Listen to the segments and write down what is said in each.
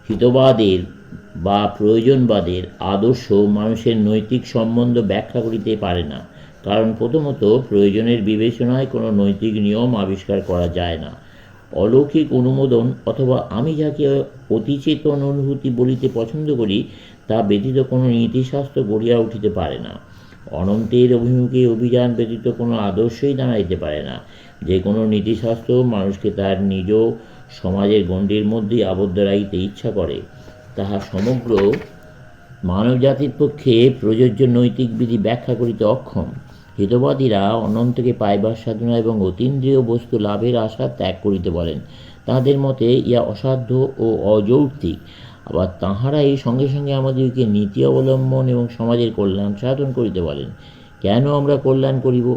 হিতবাদের বা প্রয়োজনবাদের আদর্শ মানুষের নৈতিক সম্বন্ধ ব্যাখ্যা করিতে পারে না, কারণ প্রথমত প্রয়োজনের বিবেচনায় কোনো নৈতিক নিয়ম আবিষ্কার করা যায় না। অলৌকিক অনুমোদন অথবা আমি যাকে অতিচেতন অনুভূতি বলিতে পছন্দ করি তা ব্যতীত কোনো নীতিশাস্ত্র গড়িয়া উঠিতে পারে না। অনন্তের অভিমুখে অভিযান ব্যতীত কোনো আদর্শই দাঁড়াইতে পারে না। যে কোনো নীতিশাস্ত্র মানুষকে তার নিজ সমাজের গণ্ডির মধ্যেই আবদ্ধ রাখিতে ইচ্ছা করে, তাহা সমগ্র মানবজাতির পক্ষে প্রযোজ্য নৈতিক বিধি ব্যাখ্যা করিতে অক্ষম। হিতবাদীরা অনন্তকে পাইবার সাধনা এবং অতীন্দ্রিয় বস্তু লাভের আশা ত্যাগ করিতে বলেন। তাঁদের মতে ইহা অসাধ্য ও অযৌক্তিক। আবার তাঁহারাই সঙ্গে সঙ্গে আমাদেরকে নীতি অবলম্বন এবং সমাজের কল্যাণ সাধন করিতে বলেন। কেন আমরা কল্যাণ করিব?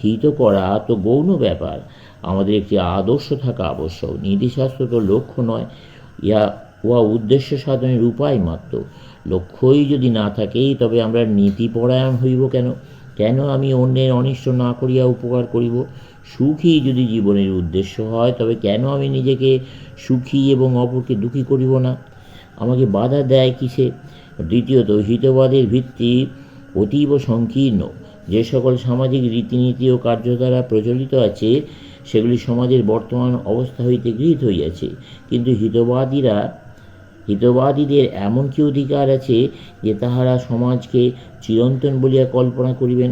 হিত করা তো গৌণ ব্যাপার। আমাদের একটি আদর্শ থাকা আবশ্যক। নীতিশাস্ত্র তো লক্ষ্য নয়, উহা উদ্দেশ্য সাধনের উপায় মাত্র। লক্ষ্যই যদি না থাকে তবে আমরা নীতিপরায়ণ হইব কেন? কেন আমি অন্যের অনিষ্ট না করিয়া উপকার করিব? সুখী যদি জীবনের উদ্দেশ্য হয় তবে কেন আমি নিজেকে সুখী এবং অপরকে দুঃখী করিব না? আমাকে বাধা দেয় কিসে? দ্বিতীয়ত, হিতবাদের ভিত্তি অতীব সংকীর্ণ। যে সকল সামাজিক রীতিনীতি ও কার্যধারা প্রচলিত আছে সেগুলি সমাজের বর্তমান অবস্থা হইতে গৃহীত হইয়াছে, কিন্তু হিতবাদীদের এমন কি অধিকার আছে যে তাহারা সমাজকে চিরন্তন বলিয়া কল্পনা করিবেন?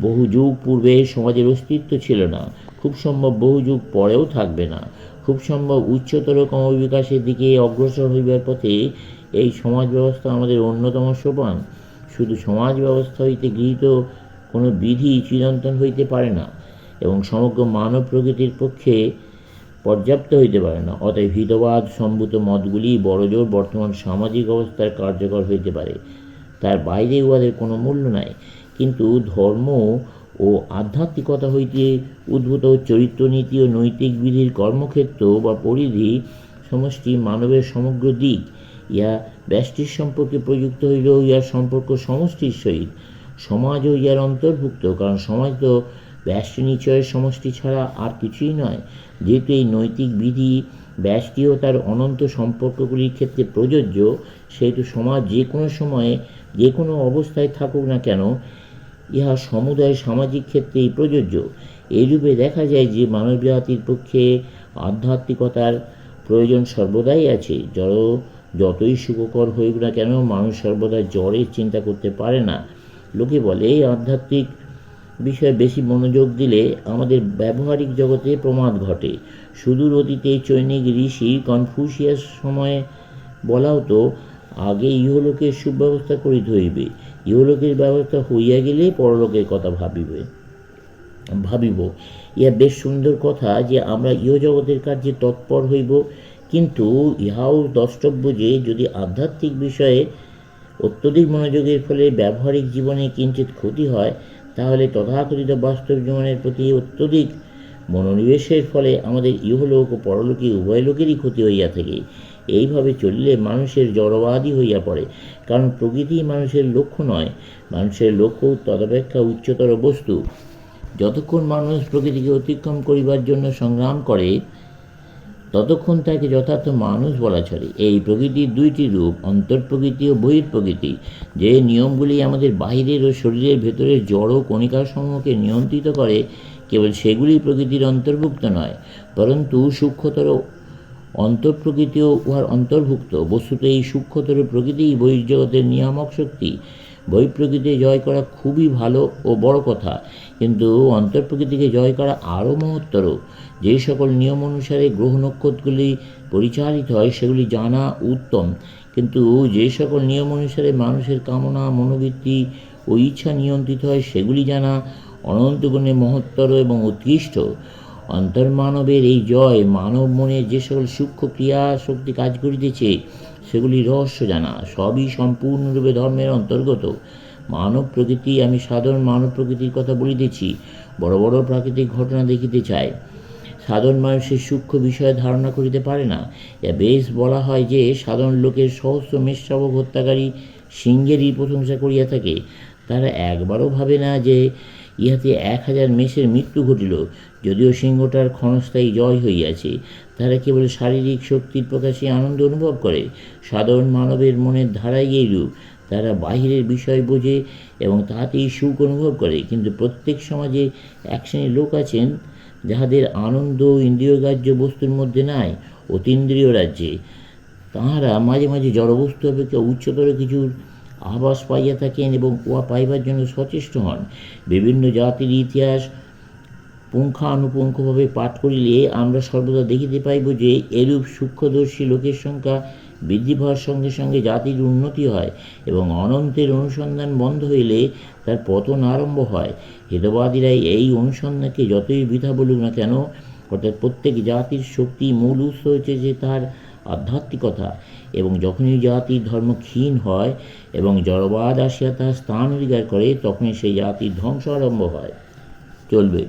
বহু যুগ পূর্বে সমাজের অস্তিত্ব ছিল না, খুব সম্ভব বহু যুগ পরেও থাকবে না। খুব সম্ভব উচ্চতর ক্রমবিকাশের দিকে অগ্রসর হইবার পথে এই সমাজ ব্যবস্থা আমাদের অন্যতম সোপান। শুধু সমাজ ব্যবস্থা হইতে গৃহীত কোনো বিধি চিরন্তন হইতে পারে না এবং সমগ্র মানব প্রকৃতির পক্ষে পর্যাপ্ত হইতে পারে না। অতএব হিতবাদ সম্ভূত মতগুলি বড়জোর বর্তমান সামাজিক অবস্থার কার্যকর হইতে পারে, তার বাইরে উহাদের কোনো মূল্য নাই। কিন্তু ধর্ম ও আধ্যাত্মিকতা হইতে উদ্ভূত চরিত্রনীতি ও নৈতিক বিধির কর্মক্ষেত্র বা পরিধি সমষ্টি মানবের সমগ্র দিক। ইহা ব্যষ্টির সম্পর্কে প্রযুক্ত হইলেও ইহার সম্পর্ক সমষ্টির সহিত। সমাজও ইহার অন্তর্ভুক্ত, কারণ সমাজ তো ব্যষ্টি নিশ্চয়ের সমষ্টি ছাড়া আর কিছুই নয়। যেহেতু এই নৈতিক বিধি ব্যষ্টি ও তার অনন্ত সম্পর্কগুলির ক্ষেত্রে প্রযোজ্য, সেহেতু সমাজ যে কোনো সময়ে যে কোনো অবস্থায় থাকুক না কেন ইহা সমুদায় সামাজিক ক্ষেত্রেই প্রযোজ্য। এইরূপে দেখা যায় যে মানবজাতির পক্ষে আধ্যাত্মিকতার প্রয়োজন সর্বদাই আছে। যতই সুখকর হইক না কেন মানুষ সর্বদা জড়ের চিন্তা করতে পারে না। লোকে বলে এই আধ্যাত্মিক বিষয়ে বেশি মনোযোগ দিলে আমাদের ব্যবহারিক জগতে প্রমাদ ঘটে। সুদূর অতীতে চৈনিক ঋষি কনফুসিয়াস সময়ে বলা হতো, আগে ইহলোকের সুব্যবস্থা করিতে হইবে, ইহলোকের ব্যবস্থা হইয়া গেলে পরলোকের কথা ভাবিব। ইহা বেশ সুন্দর কথা যে আমরা ইহজগতের কার্যে তৎপর হইব, কিন্তু ইহাও দ্রষ্টব্য যে যদি আধ্যাত্মিক বিষয়ে অত্যধিক মনোযোগের ফলে ব্যবহারিক জীবনে কিঞ্চিত ক্ষতি হয়, তাহলে তথাকথিত বাস্তব জীবনের প্রতি অত্যধিক মনোনিবেশের ফলে আমাদের ইহলোক ও পরলোকে উভয় লোকেরই ক্ষতি হইয়া থাকে। এইভাবে চলিলে মানুষের জড়বাদী হইয়া পড়ে, কারণ প্রকৃতি মানুষের লক্ষ্য নয়, মানুষের লক্ষ্য তদপেক্ষা উচ্চতর বস্তু। যতক্ষণ মানুষ প্রকৃতিকে অতিক্রম করিবার জন্য সংগ্রাম করে ততক্ষণ তাকে যথার্থ মানুষ বলা চলে। এই প্রকৃতির দুইটি রূপ, অন্তর্প্রকৃতি ও বহির্প্রকৃতি। যে নিয়মগুলি আমাদের বাহিরের ও শরীরের ভেতরের জড় কণিকাসমূহকে নিয়ন্ত্রিত করে, কেবল সেগুলি প্রকৃতির অন্তর্ভুক্ত নয়, পরন্তু সূক্ষ্মতর অন্তর্প্রকৃতিও উহার অন্তর্ভুক্ত। বস্তুত এই সূক্ষ্মতর প্রকৃতিই বহির্জগতের নিয়ামক শক্তি। বহিঃপ্রকৃতি জয় করা খুবই ভালো ও বড় কথা, কিন্তু অন্তর্প্রকৃতিকে জয় করা আরও মহত্তর। যে সকল নিয়ম অনুসারে গ্রহ নক্ষত্রগুলি পরিচালিত হয় সেগুলি জানা উত্তম, কিন্তু যে সকল নিয়ম অনুসারে মানুষের কামনা, মনোবৃত্তি ও ইচ্ছা নিয়ন্ত্রিত হয় সেগুলি জানা অনন্ত গুণে মহত্তর এবং উৎকৃষ্ট। অন্তর্মানবের এই জয় মানব মনে যে সকল সূক্ষ্ম ক্রিয়া শক্তি কাজ করিতেছে সেগুলি রহস্য জানা, সবই সম্পূর্ণরূপে ধর্মের অন্তর্গত। মানব প্রকৃতি, আমি সাধারণ মানব প্রকৃতির কথা বলিতেছি, বড় বড় প্রাকৃতিক ঘটনা দেখিতে চায়। সাধারণ মানুষের সূক্ষ্ম বিষয়ে ধারণা করিতে পারে না। বেশ বলা হয় যে সাধারণ লোকের সহস্র মেষশাবক হত্যাকারী সিংহেরই প্রশংসা করিয়া থাকে। তারা একবারও ভাবে না যে ইহাতে 1000 মেষের মৃত্যু ঘটিল। যদিও সিংহটার ক্ষণস্থায়ী জয় হইয়াছে, তারা কেবল শারীরিক শক্তির প্রকাশে আনন্দ অনুভব করে। সাধারণ মানবের মনের ধারাই এইরূপ। তারা বাহিরের বিষয় বোঝে এবং তাহাতেই সুখ অনুভব করে, কিন্তু প্রত্যেক সমাজে এক শ্রেণীর লোক আছেন যাহাদের আনন্দ ইন্দ্রিয়গ্রাহ্য বস্তুর মধ্যে নাই, অতীন্দ্রিয় রাজ্যে। তাহারা মাঝে মাঝে জড়বস্তু অপেক্ষা উচ্চতর কিছুর আভাস পাইয়া থাকেন এবং উহা পাইবার জন্য সচেষ্ট হন। বিভিন্ন জাতির ইতিহাস পুঙ্খানুপুঙ্খভাবে পাঠ করিলে আমরা সর্বদা দেখিতে পাইব যে এরূপ সূক্ষ্মদর্শী লোকের সংখ্যা বৃদ্ধি পাওয়ার সঙ্গে সঙ্গে জাতির উন্নতি হয় এবং অনন্তের অনুসন্ধান বন্ধ হইলে তার পতন আরম্ভ হয়। হেতবাদীরা এই অনুসন্ধানকে যতই বৃথা বলুক না কেন, অর্থাৎ প্রত্যেক জাতির শক্তি মূল উৎস হচ্ছে যে তার আধ্যাত্মিকতা, এবং যখনই জাতির ধর্ম ক্ষীণ হয় এবং জড়বাদ আসিয়া তার স্থান অধিকার করে, তখনই সেই জাতির ধ্বংস আরম্ভ হয়। চলবে।